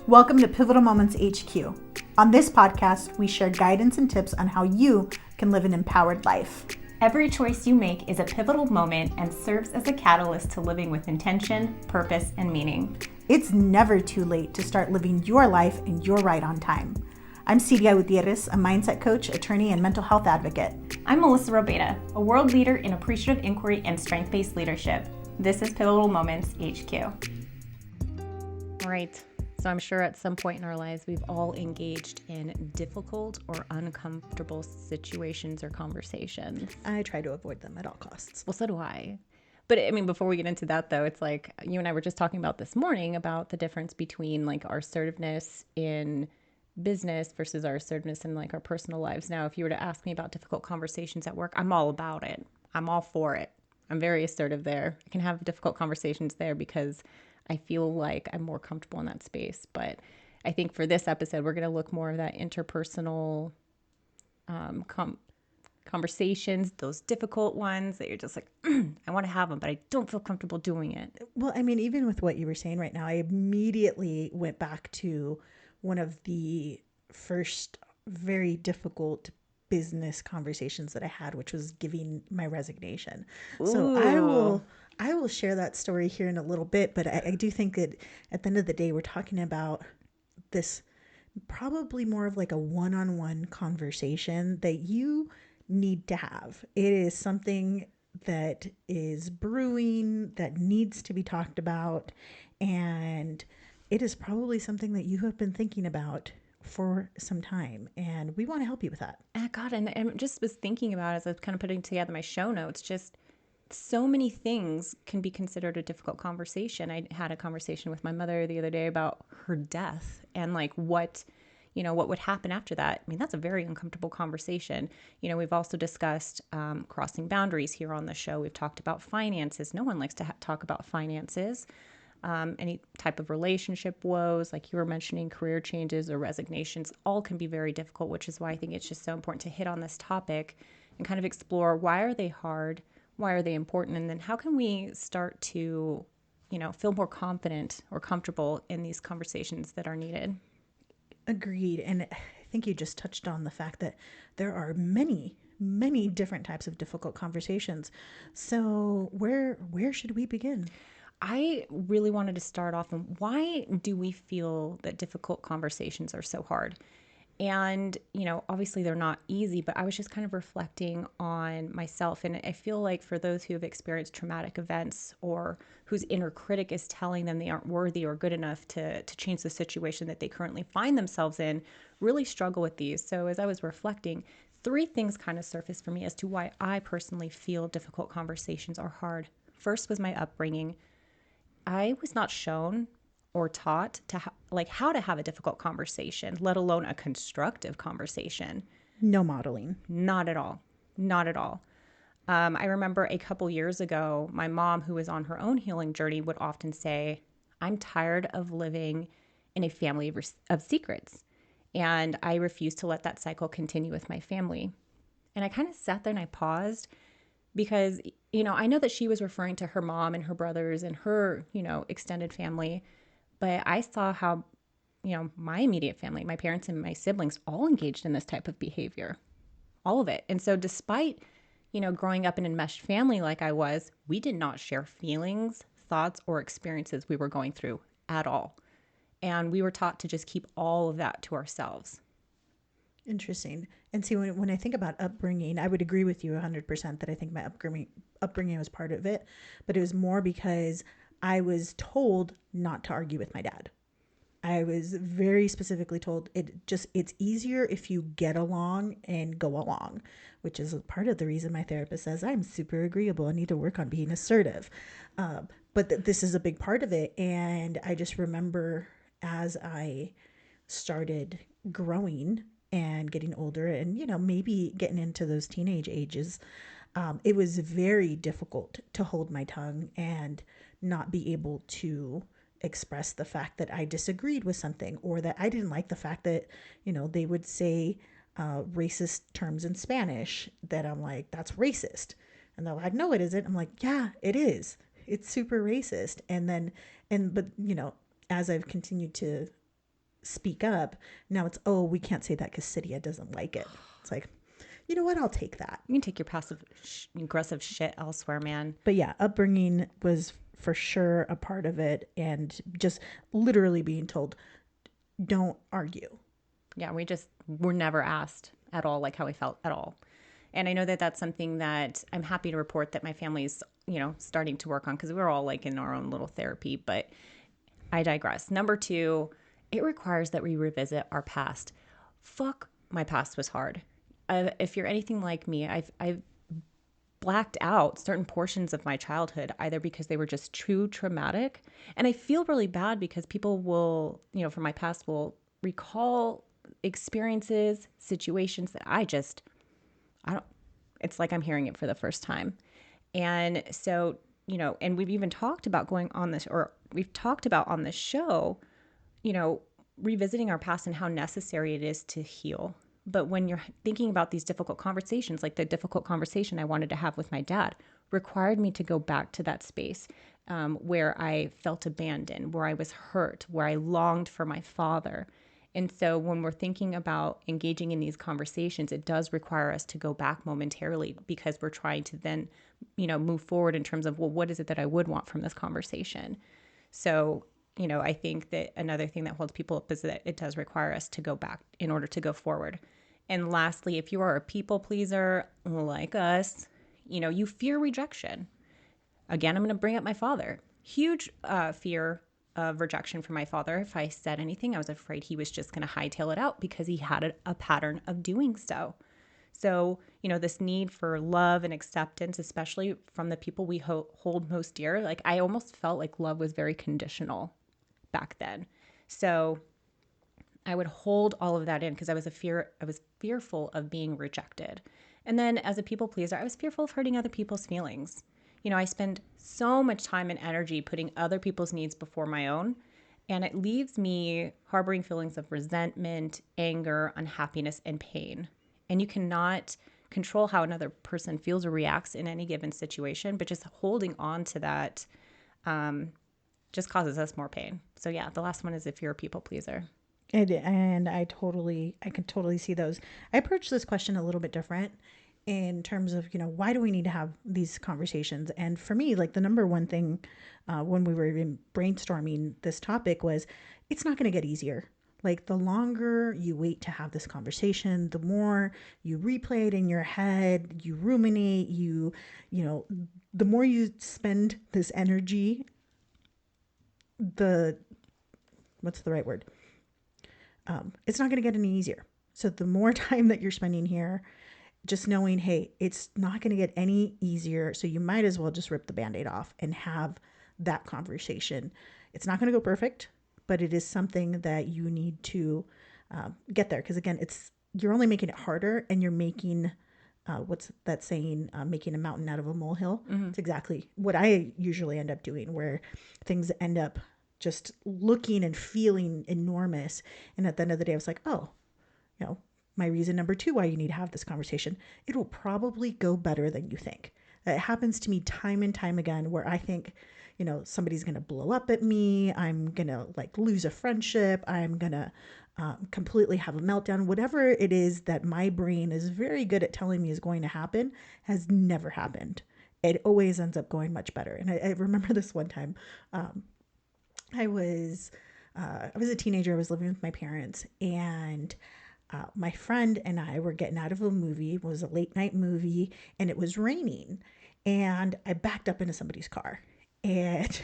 Welcome to Pivotal Moments HQ. On this podcast, we share guidance and tips on how you can live an empowered life. Every choice you make is a pivotal moment and serves as a catalyst to living with intention, purpose, and meaning. It's never too late to start living your life and your right on time. I'm Siria Gutierrez, a mindset coach, attorney, and mental health advocate. I'm Melissa Robeda, a world leader in appreciative inquiry and strength-based leadership. This is Pivotal Moments HQ. All right. So I'm sure at some point in our lives, we've all engaged in difficult or uncomfortable situations or conversations. I try to avoid them at all costs. Well, so do I. But I mean, before we get into that, though, it's like you and I were just talking about this morning about the difference between like our assertiveness in business versus our assertiveness in like our personal lives. Now, if you were to ask me about difficult conversations at work, I'm all about it. I'm all for it. I'm very assertive there. I can have difficult conversations there because I feel like I'm more comfortable in that space. But I think for this episode, we're going to look more of that interpersonal conversations, those difficult ones that you're just like, I want to have them, but I don't feel comfortable doing it. Well, I mean, even with what you were saying right now, I immediately went back to one of the first very difficult business conversations that I had, which was giving my resignation. Ooh. So I will share that story here in a little bit, but I do think that at the end of the day, we're talking about this probably more of like a one-on-one conversation that you need to have. It is something that is brewing, that needs to be talked about, and it is probably something that you have been thinking about for some time, and we want to help you with that. God, and I just was thinking about it as I was kind of putting together my show notes, just so many things can be considered a difficult conversation. I had a conversation with my mother the other day about her death and like what would happen after that. I mean, that's a very uncomfortable conversation. You know, we've also discussed crossing boundaries here on the show. We've talked about finances. No one likes to talk about finances. Any type of relationship woes, like you were mentioning, career changes or resignations, all can be very difficult, which is why I think it's just so important to hit on this topic and kind of explore, why are they hard? Why are they important? And then how can we start to, feel more confident or comfortable in these conversations that are needed? Agreed. And I think you just touched on the fact that there are many, many different types of difficult conversations. So where should we begin? I really wanted to start off on why do we feel that difficult conversations are so hard? And, obviously they're not easy, but I was just kind of reflecting on myself. And I feel like for those who have experienced traumatic events or whose inner critic is telling them they aren't worthy or good enough to change the situation that they currently find themselves in, really struggle with these. So as I was reflecting, 3 things kind of surfaced for me as to why I personally feel difficult conversations are hard. First was my upbringing. I was not shown or taught to how to have a difficult conversation, let alone a constructive conversation. No modeling. Not at all. Not at all. I remember a couple years ago, my mom, who was on her own healing journey, would often say, I'm tired of living in a family of secrets. And I refuse to let that cycle continue with my family. And I kind of sat there and I paused because, I know that she was referring to her mom and her brothers and her, extended family. But I saw how, my immediate family, my parents and my siblings all engaged in this type of behavior, all of it. And so despite, growing up in an enmeshed family like I was, we did not share feelings, thoughts, or experiences we were going through at all. And we were taught to just keep all of that to ourselves. Interesting. And see, when I think about upbringing, I would agree with you 100% that I think my upbringing was part of it, but it was more because I was told not to argue with my dad. I was very specifically told it's easier if you get along and go along, which is part of the reason my therapist says I'm super agreeable. I need to work on being assertive. But this is a big part of it. And I just remember as I started growing and getting older and, maybe getting into those teenage ages, it was very difficult to hold my tongue and not be able to express the fact that I disagreed with something or that I didn't like the fact that, they would say racist terms in Spanish that I'm like, that's racist. And they're like, no, it isn't. I'm like, yeah, it is. It's super racist. But as I've continued to speak up. Now it's, oh, we can't say that because Cydia doesn't like it. It's like, you know what? I'll take that. You can take your passive aggressive shit elsewhere, man. But yeah, upbringing was for sure a part of it. And just literally being told, don't argue. Yeah, we just were never asked at all, like how we felt at all. And I know that that's something that I'm happy to report that my family's, starting to work on, because we're all like in our own little therapy, but I digress. Number 2, it requires that we revisit our past. Fuck, my past was hard. If you're anything like me, I've blacked out certain portions of my childhood, either because they were just too traumatic. And I feel really bad because people will, from my past will recall experiences, situations that I don't, it's like I'm hearing it for the first time. And so, and we've even talked about going on this, or we've talked about on this show, revisiting our past and how necessary it is to heal. But when you're thinking about these difficult conversations, like the difficult conversation I wanted to have with my dad, required me to go back to that space where I felt abandoned, where I was hurt, where I longed for my father. And so when we're thinking about engaging in these conversations, it does require us to go back momentarily, because we're trying to then, move forward in terms of, well, what is it that I would want from this conversation? So, I think that another thing that holds people up is that it does require us to go back in order to go forward. And lastly, if you are a people pleaser like us, you fear rejection. Again, I'm going to bring up my father. Huge fear of rejection from my father. If I said anything, I was afraid he was just going to hightail it out, because he had a pattern of doing so. So, this need for love and acceptance, especially from the people we hold most dear, like I almost felt like love was very conditional back then. So I would hold all of that in because I was fearful of being rejected. And then as a people pleaser, I was fearful of hurting other people's feelings. I spend so much time and energy putting other people's needs before my own, and it leaves me harboring feelings of resentment, anger, unhappiness, and pain. And you cannot control how another person feels or reacts in any given situation, but just holding on to that just causes us more pain. So yeah, the last one is if you're a people pleaser. And I can totally see those. I approach this question a little bit different in terms of, why do we need to have these conversations? And for me, like the number one thing when we were even brainstorming this topic was, it's not going to get easier. Like the longer you wait to have this conversation, the more you replay it in your head, you ruminate, the more you spend this energy, what's the right word? It's not going to get any easier. So the more time that you're spending here, just knowing, hey, it's not going to get any easier. So you might as well just rip the Band-Aid off and have that conversation. It's not going to go perfect, but it is something that you need to get there. Because again, you're only making it harder, and you're making, what's that saying, making a mountain out of a molehill. Mm-hmm. It's exactly what I usually end up doing, where things end up just looking and feeling enormous. And at the end of the day, I was like, oh, my reason number 2 why you need to have this conversation, it will probably go better than you think. It happens to me time and time again, where I think, somebody's going to blow up at me. I'm going to lose a friendship. I'm going to completely have a meltdown. Whatever it is that my brain is very good at telling me is going to happen has never happened. It always ends up going much better. And I remember this one time, I was a teenager. I was living with my parents, and my friend and I were getting out of a movie. It was a late night movie, and it was raining, and I backed up into somebody's car. And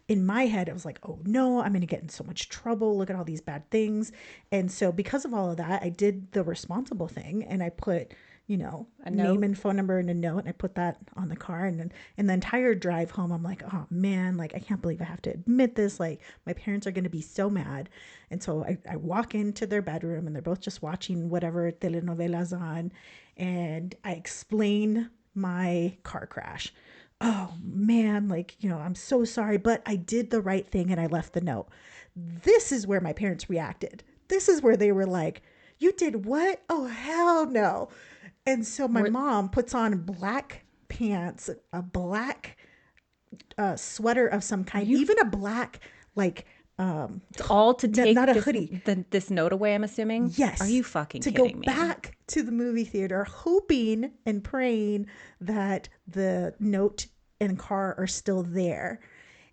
in my head, I was like, oh no, I'm going to get in so much trouble. Look at all these bad things. And so because of all of that, I did the responsible thing, and I put, a name and phone number and a note, and I put that on the car. And then in the entire drive home, I'm like, oh man, I can't believe I have to admit this. My parents are going to be so mad. And so I walk into their bedroom, and they're both just watching whatever telenovelas on. And I explain my car crash. Oh man, I'm so sorry, but I did the right thing, and I left the note. This is where my parents reacted. This is where they were like, you did what? Oh, hell no. And so my mom puts on black pants, a black sweater of some kind, even a black It's all to take not a this, hoodie. this note away, I'm assuming? Yes. Are you fucking to kidding go me? back to the movie theater, hoping and praying that the note and car are still there.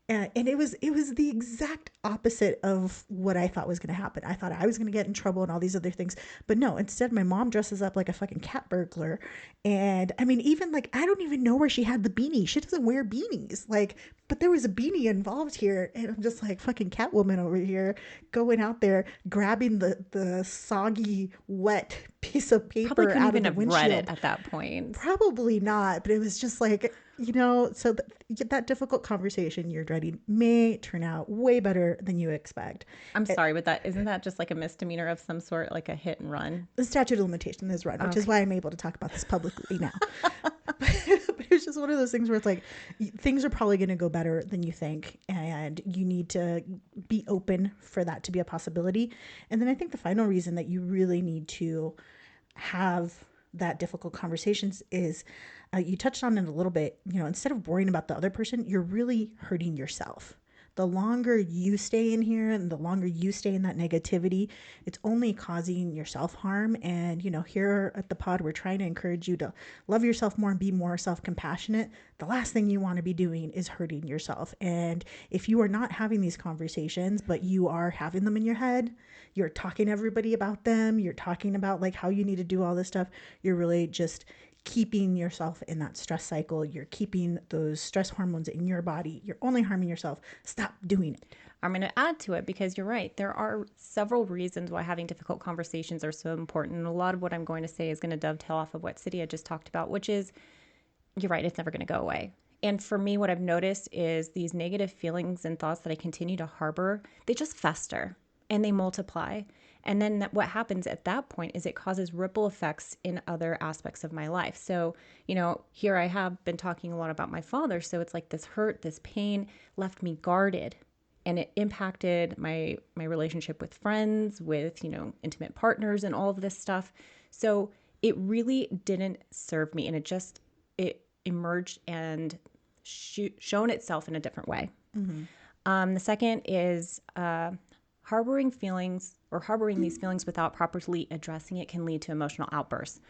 And it was the exact opposite of what I thought was going to happen. I thought I was going to get in trouble and all these other things, but no. Instead, my mom dresses up like a fucking cat burglar, and I mean, even like I don't even know where she had the beanie. She doesn't wear beanies, like. But there was a beanie involved here, and I'm just like fucking Catwoman over here, going out there grabbing the soggy, wet piece of Probably paper couldn't out even of the have read windshield. it at that point. Probably not, but it was just like, so that difficult conversation you're dreading may turn out way better than you expect. I'm sorry, but isn't that just like a misdemeanor of some sort, like a hit and run? The statute of limitation is run, which is why I'm able to talk about this publicly now. But it's just one of those things where it's like things are probably going to go better than you think, and you need to be open for that to be a possibility. And then I think the final reason that you really need to have that difficult conversations is you touched on it a little bit. Instead of worrying about the other person, you're really hurting yourself. The longer you stay in here and the longer you stay in that negativity, it's only causing yourself harm. And, here at the pod, we're trying to encourage you to love yourself more and be more self-compassionate. The last thing you want to be doing is hurting yourself. And if you are not having these conversations, but you are having them in your head, you're talking to everybody about them, you're talking about like how you need to do all this stuff, you're really just keeping yourself in that stress cycle. You're keeping those stress hormones in your body. You're only harming yourself. Stop doing it. I'm going to add to it because you're right. There are several reasons why having difficult conversations are so important. And a lot of what I'm going to say is going to dovetail off of what Siria just talked about, which is, you're right, it's never going to go away. And for me, what I've noticed is these negative feelings and thoughts that I continue to harbor, they just fester and they multiply. And then what happens at that point is it causes ripple effects in other aspects of my life. So, here I have been talking a lot about my father. So it's like this hurt, this pain left me guarded. And it impacted my relationship with friends, with, intimate partners and all of this stuff. So it really didn't serve me. And it emerged and shown itself in a different way. Mm-hmm. The second is harboring these feelings without properly addressing it can lead to emotional outbursts.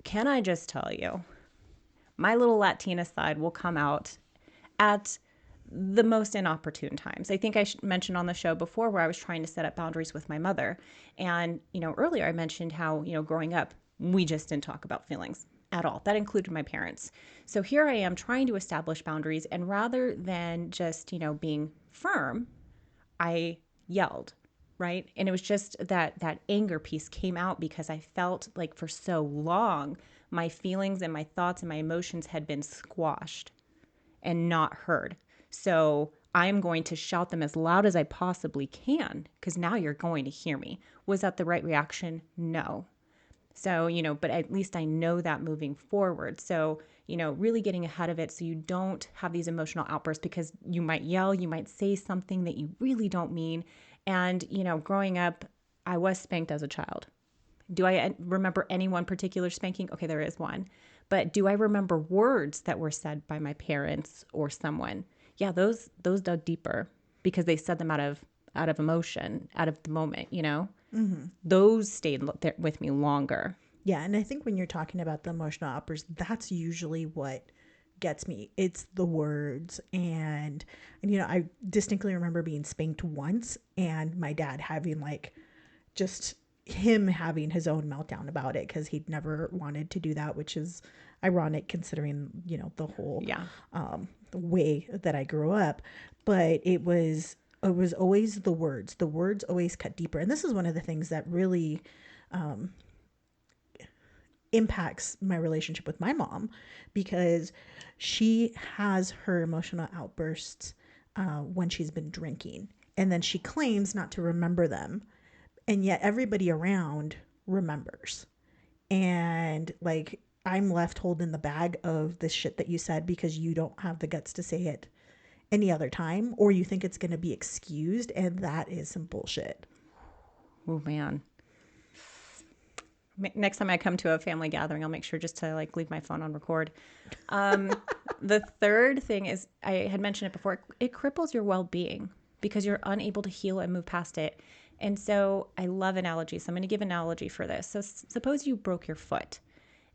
Can I just tell you, my little Latina side will come out at the most inopportune times. I think I mentioned on the show before where I was trying to set up boundaries with my mother. And, earlier I mentioned how, growing up, we just didn't talk about feelings at all. That included my parents. So here I am trying to establish boundaries. And rather than just, being firm, I yelled, right? And it was just that anger piece came out because I felt like for so long, my feelings and my thoughts and my emotions had been squashed and not heard. So I'm going to shout them as loud as I possibly can because now you're going to hear me. Was that the right reaction? No. So, but at least I know that moving forward. So, really getting ahead of it so you don't have these emotional outbursts because you might yell, you might say something that you really don't mean. And, growing up, I was spanked as a child. Do I remember any one particular spanking? Okay, there is one. But do I remember words that were said by my parents or someone? Yeah, those dug deeper because they said them out of emotion, out of the moment, Mm-hmm. Those stayed there with me longer. Yeah, and I think when you're talking about the emotional outbursts, that's usually what gets me. It's the words. And I distinctly remember being spanked once and my dad having just him having his own meltdown about it because he'd never wanted to do that, which is ironic considering, the whole the way that I grew up. But it was always the words. The words always cut deeper. And this is one of the things that really impacts my relationship with my mom because she has her emotional outbursts when she's been drinking. And then she claims not to remember them. And yet everybody around remembers. And I'm left holding the bag of this shit that you said because you don't have the guts to say it any other time, or you think it's going to be excused. And that is some bullshit. Oh, man. Next time I come to a family gathering, I'll make sure just to leave my phone on record. The third thing is, I had mentioned it before, it cripples your well-being because you're unable to heal and move past it. And so I love analogies. So I'm going to give an analogy for this. So suppose you broke your foot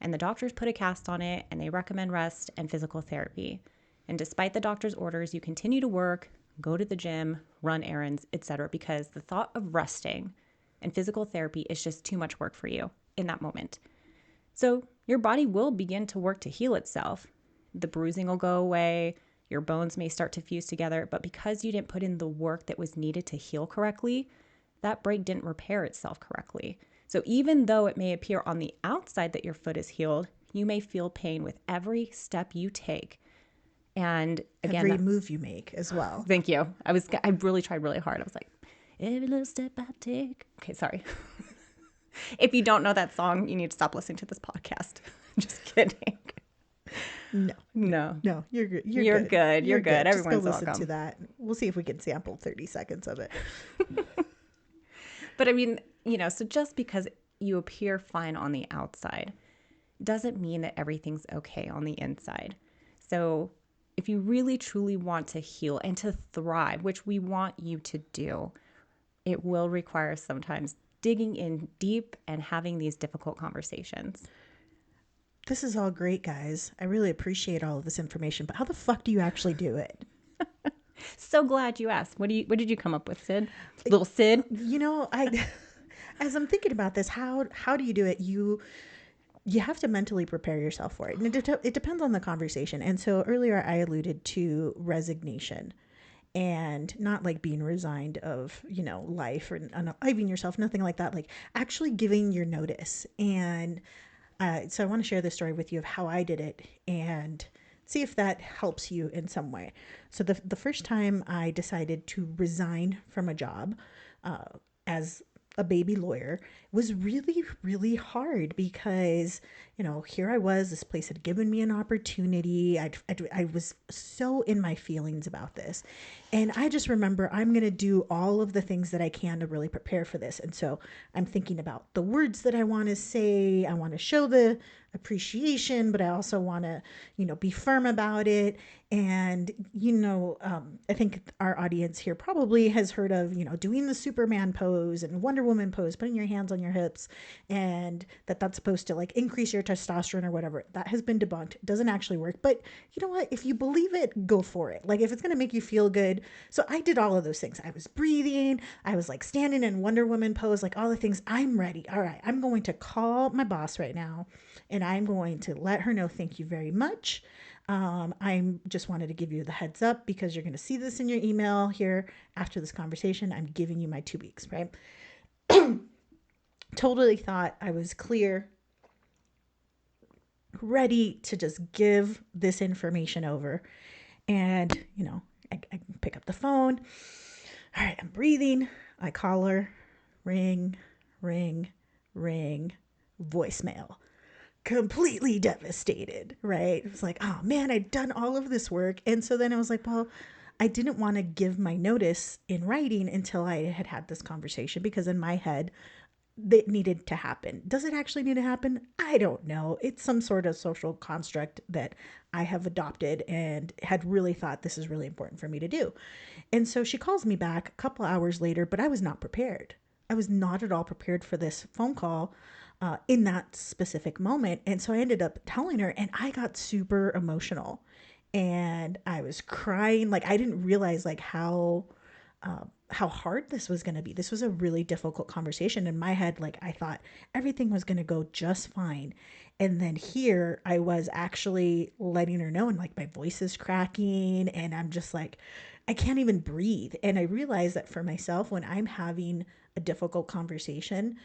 and the doctors put a cast on it and they recommend rest and physical therapy. And despite the doctor's orders, you continue to work, go to the gym, run errands, etc., because the thought of resting and physical therapy is just too much work for you in that moment. So your body will begin to work to heal itself. The bruising will go away, your bones may start to fuse together, but because you didn't put in the work that was needed to heal correctly, that break didn't repair itself correctly. So even though it may appear on the outside that your foot is healed, you may feel pain with every step you take. And again, every move you make as well. Thank you. I really tried really hard. I was like, every little step I take. Okay, sorry. If you don't know that song, you need to stop listening to this podcast. Just kidding. No, you're good. You're good. You're good. Just go Everyone's listen welcome to that. We'll see if we can sample 30 seconds of it. But I mean, so just because you appear fine on the outside doesn't mean that everything's okay on the inside. So if you really truly want to heal and to thrive, which we want you to do, it will require sometimes digging in deep and having these difficult conversations. This is all great, guys. I really appreciate all of this information, but how the fuck do you actually do it? So glad you asked. What did you come up with, Sid? Little Sid? As I'm thinking about this, how do you do it? You have to mentally prepare yourself for it. And it depends on the conversation. And so earlier I alluded to resignation, and not like being resigned of, life or unaliving yourself, nothing like that, like actually giving your notice. And so I want to share this story with you of how I did it and see if that helps you in some way. So the first time I decided to resign from a job as a baby lawyer was really, really hard because, here I was, this place had given me an opportunity. I was so in my feelings about this. And I just remember I'm going to do all of the things that I can to really prepare for this. And so I'm thinking about the words that I want to say. I want to show the appreciation, but I also want to, be firm about it. And, I think our audience here probably has heard of, doing the Superman pose and Wonder Woman pose, putting your hands on your hips, and that's supposed to like increase your testosterone or whatever. That has been debunked. It doesn't actually work. But you know what? If you believe it, go for it. Like if it's going to make you feel good. So I did all of those things. I was breathing. I was like standing in Wonder Woman pose, like all the things. I'm ready. All right. I'm going to call my boss right now and I'm going to let her know, thank you very much. I just wanted to give you the heads up because you're going to see this in your email here after this conversation. I'm giving you my 2 weeks, right? Totally thought I was clear, ready to just give this information over. And, I pick up the phone. All right, I'm breathing. I call her. Ring, ring, ring, voicemail. Completely devastated, right? It was like, oh man, I'd done all of this work. And so then I was like, well, I didn't want to give my notice in writing until I had this conversation, because in my head, it needed to happen. Does it actually need to happen? I don't know. It's some sort of social construct that I have adopted and had really thought this is really important for me to do. And so she calls me back a couple hours later, but I was not prepared. I was not at all prepared for this phone call in that specific moment. And so I ended up telling her, and I got super emotional and I was crying. Like I didn't realize like how hard this was going to be. This was a really difficult conversation. In my head, like I thought everything was going to go just fine. And then here I was actually letting her know, and like my voice is cracking and I'm just like, I can't even breathe. And I realized that for myself, when I'm having a difficult conversation,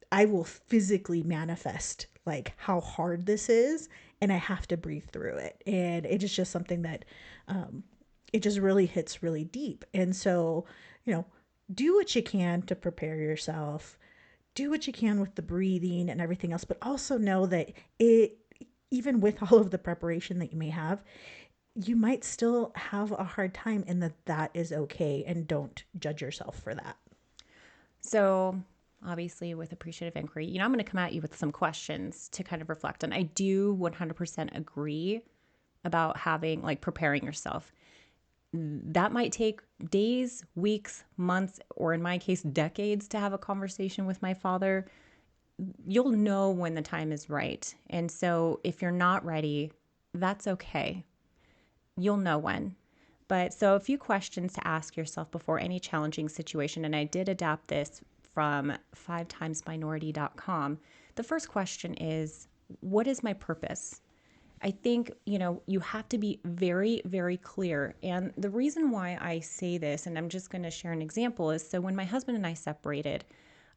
I will physically manifest like how hard this is, and I have to breathe through it. And it is just something that it just really hits really deep. And so, do what you can to prepare yourself, do what you can with the breathing and everything else, but also know that even with all of the preparation that you may have, you might still have a hard time, and that is okay. And don't judge yourself for that. So obviously with appreciative inquiry, I'm going to come at you with some questions to kind of reflect on. I do 100% agree about having preparing yourself. that might take days, weeks, months, or in my case, decades to have a conversation with my father. You'll know when the time is right. And so if you're not ready, that's okay. You'll know when. But so a few questions to ask yourself before any challenging situation. And I did adapt this from 5timesminority.com. The first question is, what is my purpose? I think, you have to be very, very clear. And the reason why I say this, and I'm just going to share an example, is so when my husband and I separated,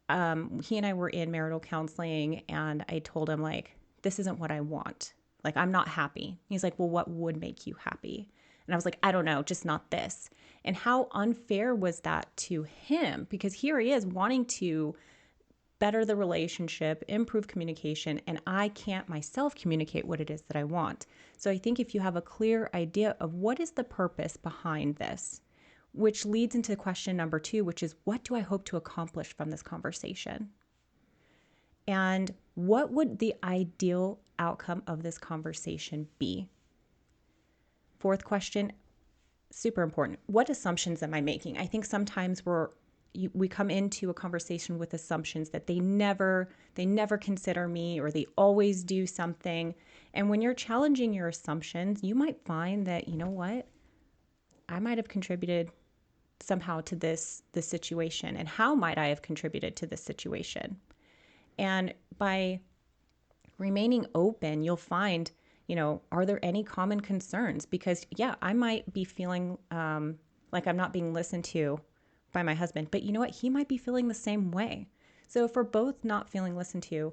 he and I were in marital counseling, and I told him, like, this isn't what I want. Like, I'm not happy. He's like, well, what would make you happy? And I was like, I don't know, just not this. And how unfair was that to him? Because here he is wanting to better the relationship, improve communication, and I can't myself communicate what it is that I want. So I think if you have a clear idea of what is the purpose behind this, which leads into question number 2, which is, what do I hope to accomplish from this conversation? And what would the ideal outcome of this conversation be? Fourth question, super important. What assumptions am I making? I think sometimes we come into a conversation with assumptions that they never consider me, or they always do something. And when you're challenging your assumptions, you might find that, you know what, I might have contributed somehow to this situation, and how might I have contributed to this situation? And by remaining open, you'll find, are there any common concerns? Because I might be feeling like I'm not being listened to by my husband, but you know what? He might be feeling the same way. So if we're both not feeling listened to,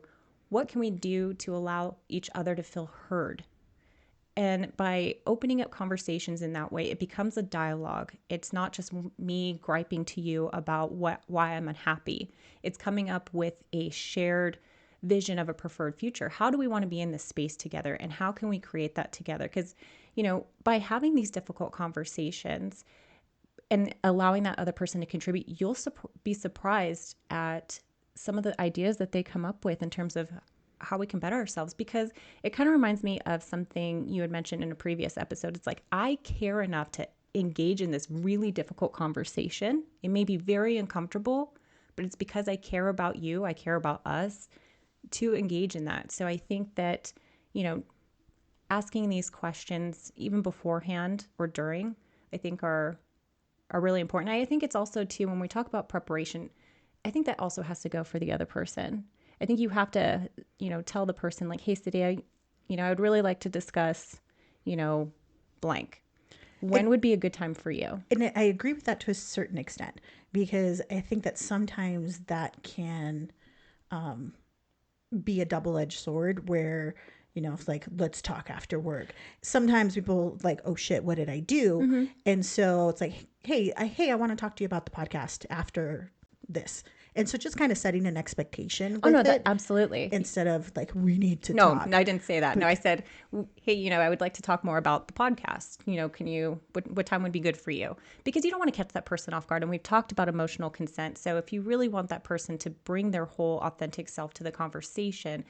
what can we do to allow each other to feel heard? And by opening up conversations in that way, it becomes a dialogue. It's not just me griping to you about why I'm unhappy. It's coming up with a shared vision of a preferred future. How do we want to be in this space together, and how can we create that together? Because, by having these difficult conversations and allowing that other person to contribute, you'll be surprised at some of the ideas that they come up with in terms of how we can better ourselves. Because it kind of reminds me of something you had mentioned in a previous episode. It's like, I care enough to engage in this really difficult conversation. It may be very uncomfortable, but it's because I care about you, I care about us, to engage in that. So I think that, asking these questions even beforehand or during, I think are really important. I think it's also too, when we talk about preparation, I think that also has to go for the other person. I think you have to, tell the person, like, hey, Siria, I would really like to discuss, blank. When would be a good time for you? And I agree with that to a certain extent, because I think that sometimes that can be a double-edged sword where, it's like, let's talk after work. Sometimes people like, oh shit, what did I do? Mm-hmm. And so it's like, hey, I want to talk to you about the podcast after this. And so just kind of setting an expectation with it. Absolutely. Instead of like, we need to talk. No, I didn't say that. No, I said, hey, I would like to talk more about the podcast. What time would be good for you? Because you don't want to catch that person off guard. And we've talked about emotional consent. So if you really want that person to bring their whole authentic self to the conversation,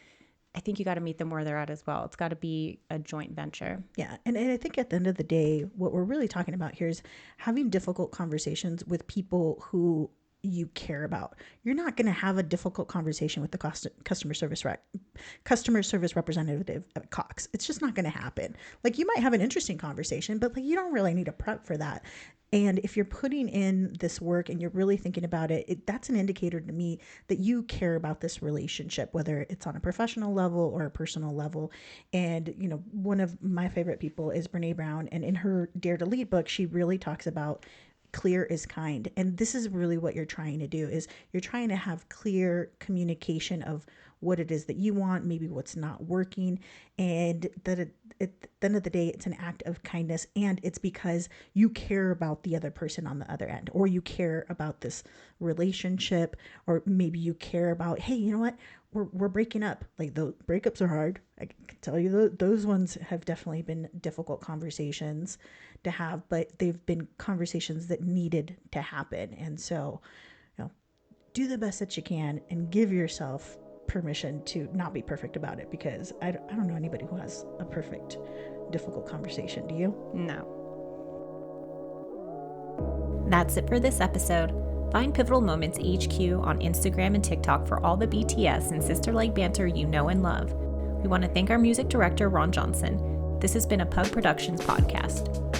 I think you got to meet them where they're at as well. It's got to be a joint venture. Yeah. And I think at the end of the day, what we're really talking about here is having difficult conversations with people who you care about. You're not going to have a difficult conversation with the customer service representative at Cox. It's just not going to happen. Like, you might have an interesting conversation, but like, you don't really need to prep for that. And if you're putting in this work and you're really thinking about it, that's an indicator to me that you care about this relationship, whether it's on a professional level or a personal level. And, one of my favorite people is Brene Brown. And in her Dare to Lead book, she really talks about clear is kind. And this is really what you're trying to do, is you're trying to have clear communication of what it is that you want, maybe what's not working. And that at the end of the day, it's an act of kindness. And it's because you care about the other person on the other end, or you care about this relationship, or maybe you care about, hey, you know what? We're breaking up. Like, the breakups are hard. I can tell you those ones have definitely been difficult conversations to have, but they've been conversations that needed to happen. And so, do the best that you can and give yourself permission to not be perfect about it, because I don't know anybody who has a perfect, difficult conversation. Do you? No. That's it for this episode. Find Pivotal Moments HQ on Instagram and TikTok for all the BTS and sister-like banter you know and love. We want to thank our music director, Ron Johnson. This has been a Pug Productions podcast.